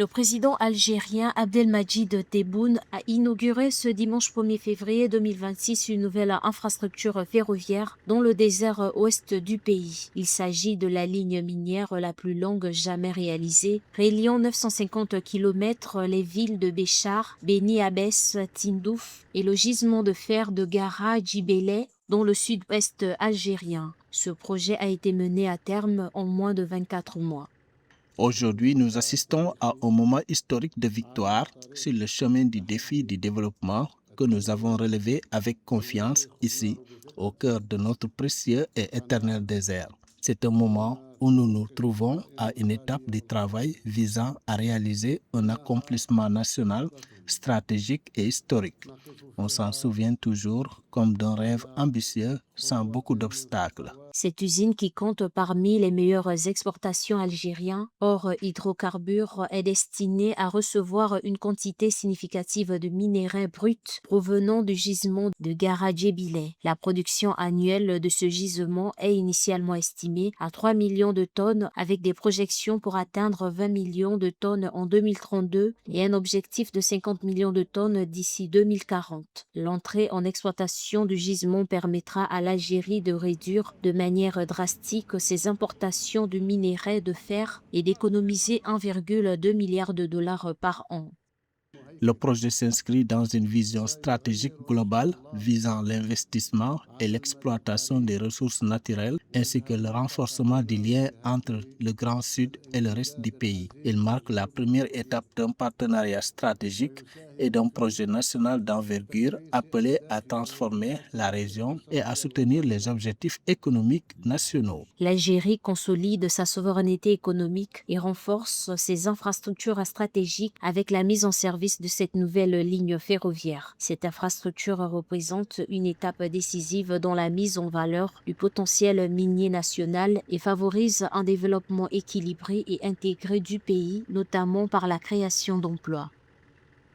Le président algérien Abdelmadjid Tebboune a inauguré ce dimanche 1er février 2026 une nouvelle infrastructure ferroviaire dans le désert ouest du pays. Il s'agit de la ligne minière la plus longue jamais réalisée, reliant 950 km les villes de Béchar, Beni Abbès, Tindouf et le gisement de fer de Gara Djibélé dans le sud-ouest algérien. Ce projet a été mené à terme en moins de 24 mois. Aujourd'hui, nous assistons à un moment historique de victoire sur le chemin du défi du développement que nous avons relevé avec confiance ici, au cœur de notre précieux et éternel désert. C'est un moment où nous nous trouvons à une étape du travail visant à réaliser un accomplissement national, stratégique et historique. On s'en souvient toujours comme d'un rêve ambitieux sans beaucoup d'obstacles. Cette usine, qui compte parmi les meilleures exportations algériennes hors hydrocarbures, est destinée à recevoir une quantité significative de minerais bruts provenant du gisement de Gara Djibélé. La production annuelle de ce gisement est initialement estimée à 3 millions de tonnes, avec des projections pour atteindre 20 millions de tonnes en 2032 et un objectif de 50 millions de tonnes d'ici 2040. L'entrée en exploitation du gisement permettra à l'Algérie de réduire de manière drastique ses importations de minerais de fer et d'économiser 1,2 milliard de dollars par an. Le projet s'inscrit dans une vision stratégique globale visant l'investissement et l'exploitation des ressources naturelles ainsi que le renforcement du lien entre le Grand Sud et le reste du pays. Il marque la première étape d'un partenariat stratégique et d'un projet national d'envergure appelé à transformer la région et à soutenir les objectifs économiques nationaux. L'Algérie consolide sa souveraineté économique et renforce ses infrastructures stratégiques avec la mise en service de cette nouvelle ligne ferroviaire. Cette infrastructure représente une étape décisive dans la mise en valeur du potentiel minier national et favorise un développement équilibré et intégré du pays, notamment par la création d'emplois.